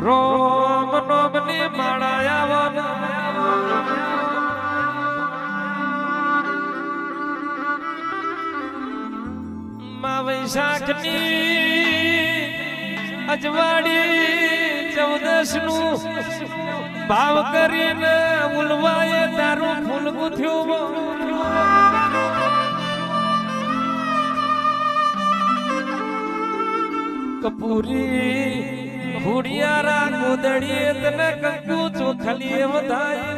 રોમ નોમની માળાયા માં વૈશાખની અજવાડી 14 નું ભાવ કરીને ઉલવાએ તારું ફૂલ ગુથ્યું કપૂરી હુડિયારા ગોદડીએ તને કંકુ ચોખલીએ વધાય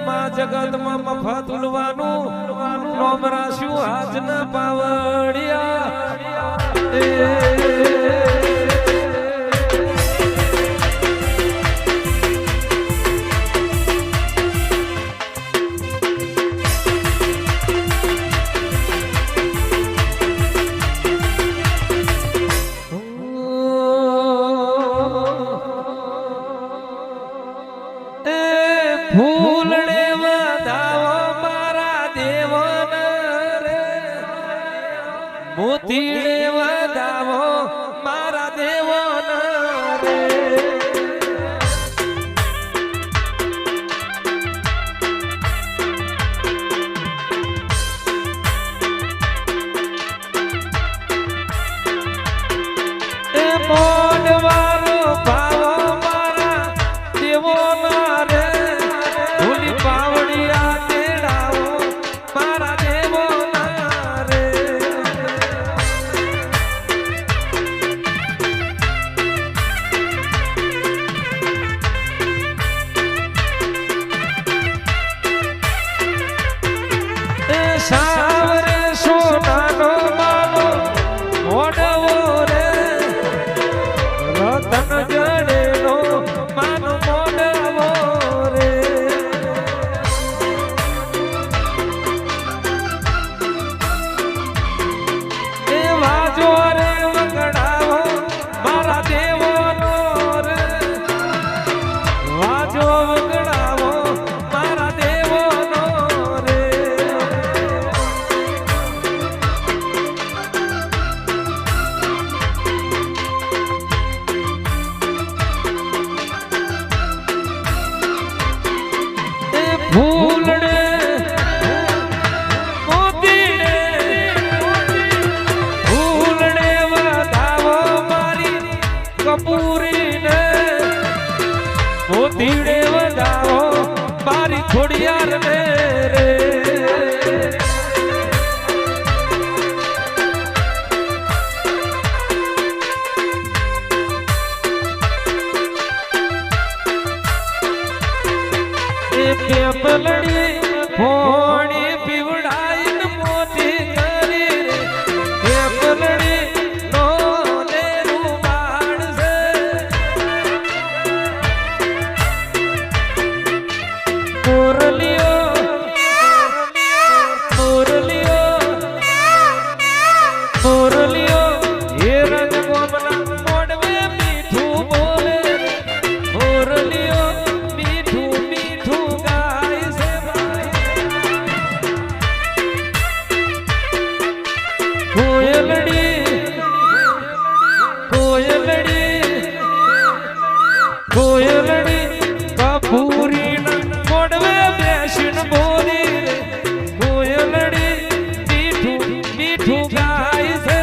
માં જગતમાં મફત ઉલવાનું નોમ રાખ્યું હાજ ન પાવડિયા ફૂલડે વધાવો મારા દેવન રે મોતીડે વધાવો મારા દેવન રે એ મોડવારો ભાવો મારા દેવન રે સાવરે સોનાનો માનો મોડવો રે રતન જડેનો માનો મોડવો રે એ વાજો રે વગડાવો મારા દેવનો રે વાજો વગડાવો મારા દેવનો રે ફૂલડે મોતીડે ફૂલડે વધાવો મારી કપૂરીને મોતીડે વધાવો મારી ખોડિયારને રે પેપલડી ફોણી પીવડાઈને મોતી કરી રે પેપલડી નો ને રૂમાડ છે મોરલિયો મોરલિયો મોરલિયો એ રંગ ગોમના મોડવે મીઠું બોલે મોરલિયો કોયલડી કપૂરીના મોડવે બેસીને બોલી રે કોયલડી મીઠું મીઠું ગાય છે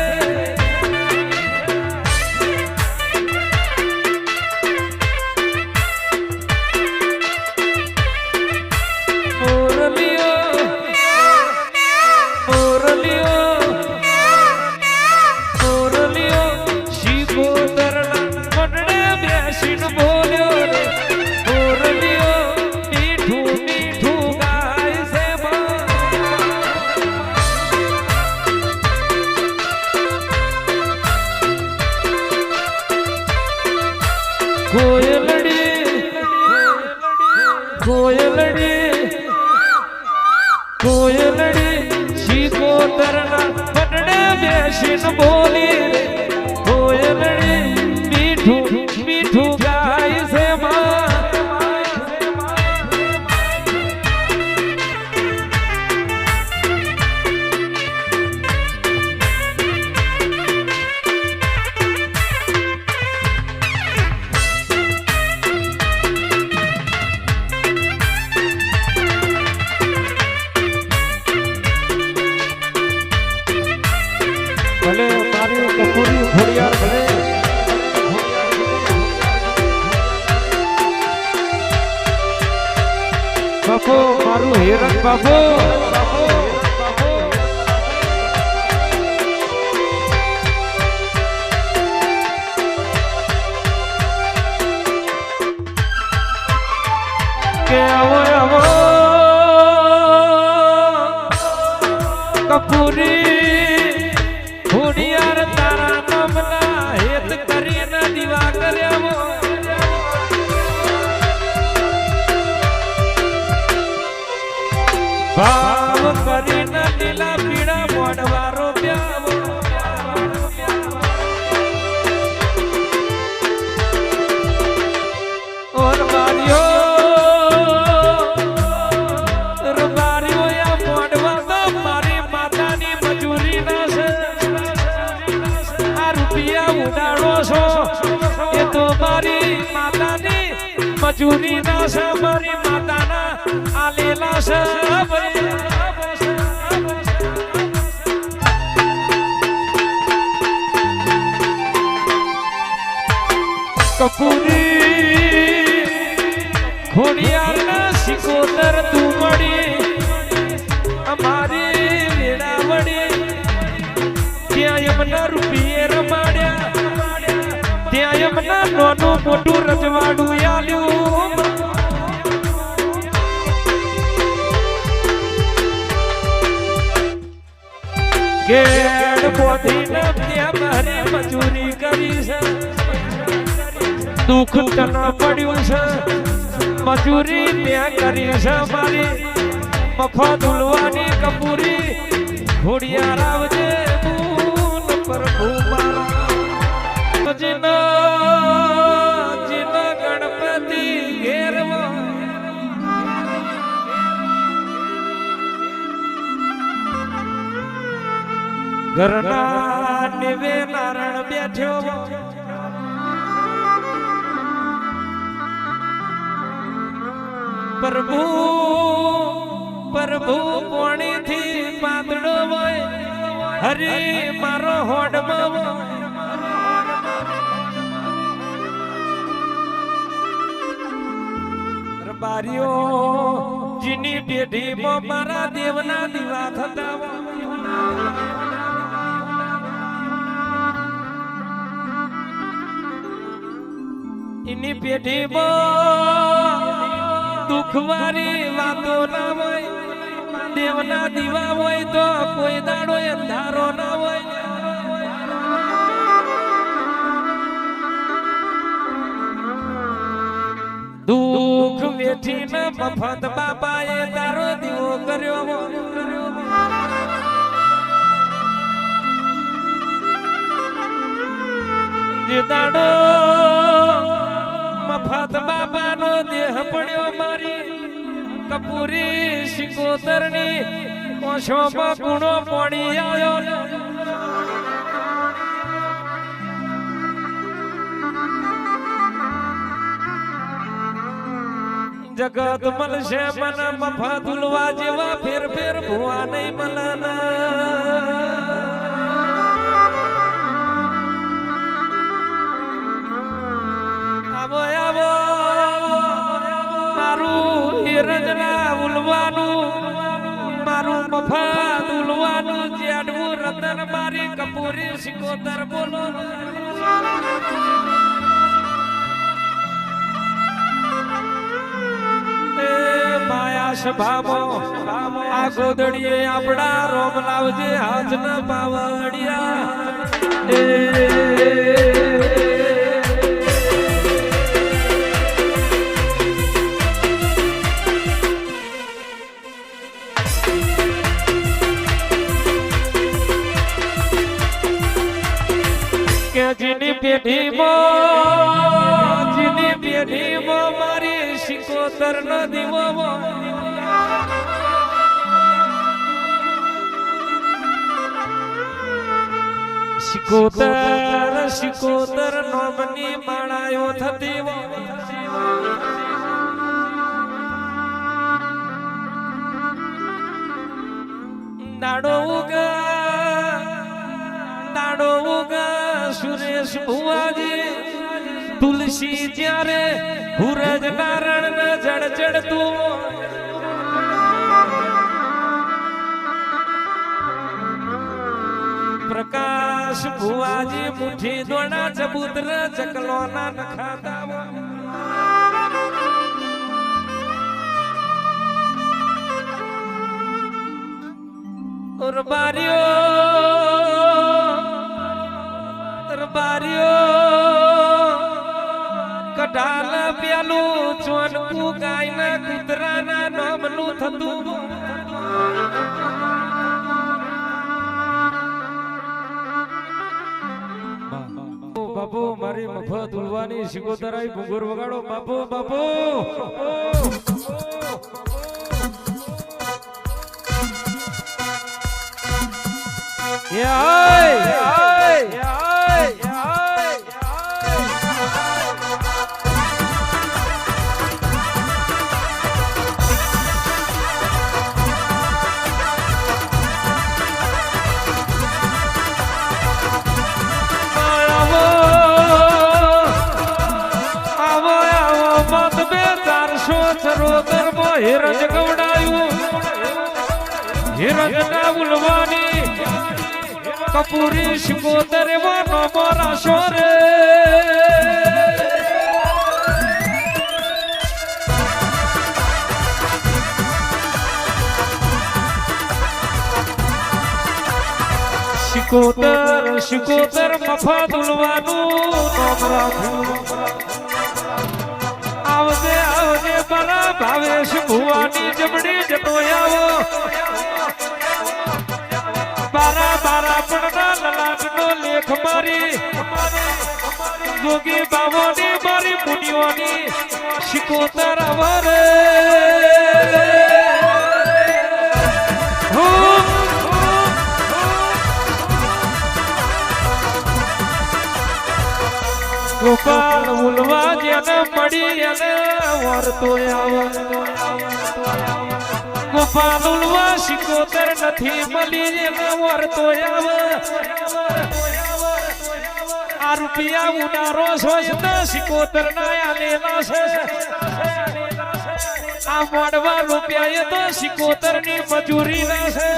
મોરલિયો મોરલિયો મોરલિયો શીકોતરના મોડવે બેસીને બોલ્યો રે મોરલિયો મીઠું મીઠું ગાય છે કોયલડી કોયલડી કોયલડી શીકોતરના મોડવે બેસીને બોલી રે કોયલડી મીઠું મીઠું ગાય છે મારી કપૂરી ખોડિયાર ભલે બાપુ મારું હિરક બાપુ કે આવો આવો કપૂરી ખોડિયાર તારા નામના હેત કરીને દીવા કર્યા ભાવ કરીને લીલા પીળા મોડવારો પ્યાવો ઓર બારીઓ યા મોડવા તો મારી માતાની મજૂરી ના છે આ રૂપિયા ઉડાડો છો એ તો મારી માતાની મજૂરી ના છે મારી માતાના આલેલા છે કપૂરી ખોડિયારના સિકોતર તું મળી અમારી વેળાવડી ત્યાં એમના રૂપિયે રમાડ્યા ત્યાં એમના નાનું મોટું રજવાડું આલ્યું કેડ બોધીને ત્યાં મારે મજૂરી કરી છે દુઃખ તને પડ્યું છે મજૂરી ત્યાં કરી છે મારી મફત ઉલવાની કપૂરી ખોડિયાર આવજે બૂન પ્રભુ મારા જીના ગણપતિ ઘેરવા ઘરના નિવે નારણ બેઠ્યો પ્રભુ પ્રભુ પોણી થી પાંદડો હોય હરી મારો હોડમાં બારીઓ જીની પેઢીમાં મારા દેવના દીવા થતા એની પેઢીમાં દુઃખવારી વાતો ના હોય દેવના દીવા હોય તો કોઈ દાડો અંધારો ના હોય દુઃખ વેઠીને મફત બાપાએ તારો દીવો કર્યો જે દાડો મફત બાપાનો દેહ પડ્યો મારી કપૂરી સિકોતરની ઓછોમાં ગુણો પડી આવ્યો જગત મળશે મને મફત ઉલવા જેવા ફેર ફેર ભુવા નહીં મલાના આવો મારું હિરજના ઉલવાનું મારું મફત ઉલવાનું જેડવું રતન મારી કપૂરી સિકોતર બોલો માયા સભામાં આ ગોદડીએ આપડા રોમ લાવજે હાથ ના પાવડિયા જીની પેઢીમાં મારી સિકોતર નો દીવો સિકોતર નોમની માળાયો થતી દાડો ઉગ રમેશ ભુવાજી તુલસી જ્યારે હુરજ નારણ ને જડ ચડતું પ્રકાશ ભુવાજી મુઠ્ઠી દોડા ચબૂતર ચકલો ના નખાતા બારીઓ કઢાલ પ્યાલું ચોનકું ગાયના કૂતરાના નામનું થતું બાપુ મારી મફત ઉલવાની શિકોતરાઈ ભૂંગુર વગાડો બાપુ બાપુ હિરજ ગવડાયું હિરજ ના ઉલવાની કપૂરી શિકોતર વાનો મોરા શોરે શિકોતર મફત ઉલવાનું નામ રાખ્યું આવજે આવજે બરા ભાવેશ ભુવાની જમણી જતો આવો બારા બારા પડના લલાટનો લેખ મારી જોગી બાવોની મારી મુનિઓની શિકોતર આવરે ગોપાલ ઉલવા જેને મળી અને વરતો ગોપાલ ઉલવા શિકોતર નથી મળી એને વરતો આ રૂપિયા ઉડારો હોય તો શિકોતર ના આલેલા છે આ મોડવા રૂપિયા એ તો શિકોતર ની મજૂરી ના છે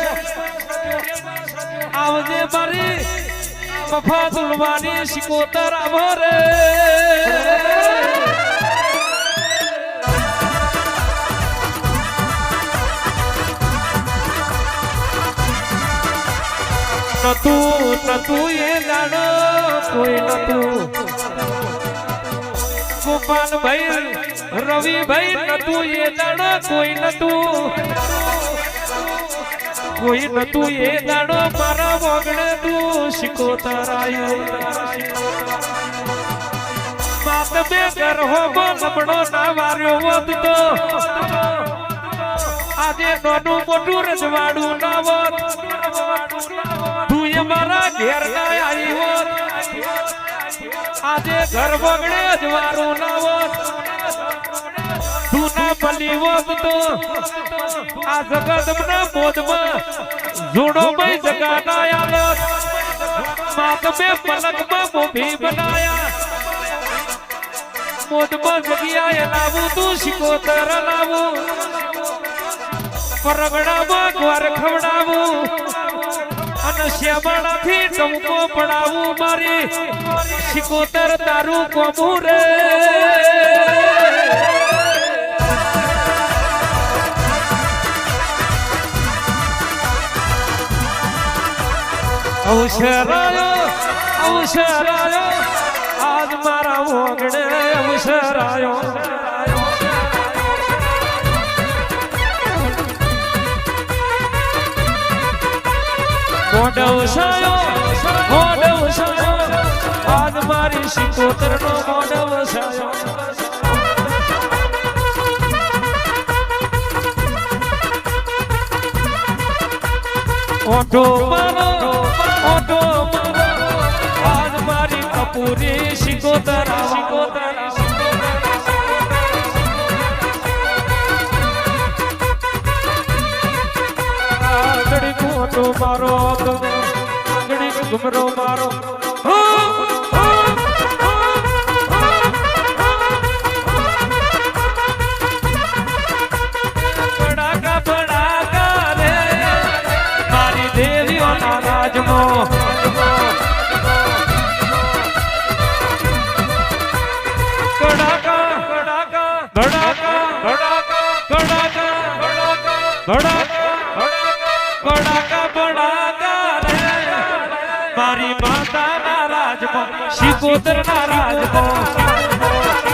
આવજે મારી મફત ઉલવાની શિકોતર આવરે નતું એ દાડો કોઈ નતું ગોપાલભાઈ રવિભાઈ નતું એ દાડો કોઈ નતું એ દાડો મારા વગડે તું શિકોતર આયો માત બે ઘર હો લબડો ના વાર્યો હોત તો આજે નાનું મોટું રજવાડું ના હોત તું એ મારા ઘેર ના આવી હોત આજે ઘર વગડે અજવાળું ના હોત તું ના ભલી હોત તો આ જગતના મોજમાં જોડો ભાઈ જગાના આલત માત બે પલકમાં મોભી બનાયા મોજમાં જગ્યાએ લાવું તું શિકોતર લાવું પરગડામાં ઘર ખવડાવું અને શ્યામાળાથી ટમકો પડાવું મારી શિકોતર તારું કોમું રે અવસરાયો આજ મારા ઓગણે અવસરાયો મોડવસાયો આજ મારી શિકોતર નો મોડવસાયો ઓટો મારો આજ મારી કપૂરી શિકોતર ઘડીક ઓટો મારો ઘડીક ઘુમરો મારો ના રાજમાં મારી માતા ના રાજમાં શિકોતર ના રાજમાં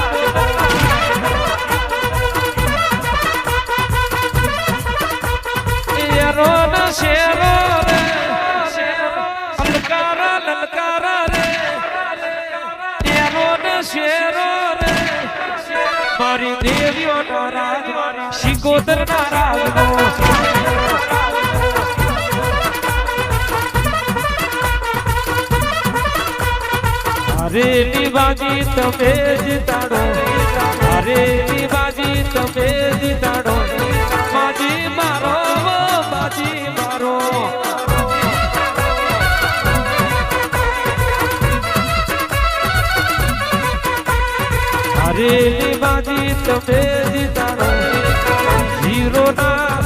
એરો ના શેરો રે લલકારા લલકારા રે એરો ના શેરો રે મારી દેવીઓ ના રાજમાં શિકોતર ના રાજમાં અરે નિવાજી તમે જીતાડો અરે નિવાજી તમે જીતાડો માજી મારો માજી મારો અરે નિવાજી તમે જીતાડો હીરો ના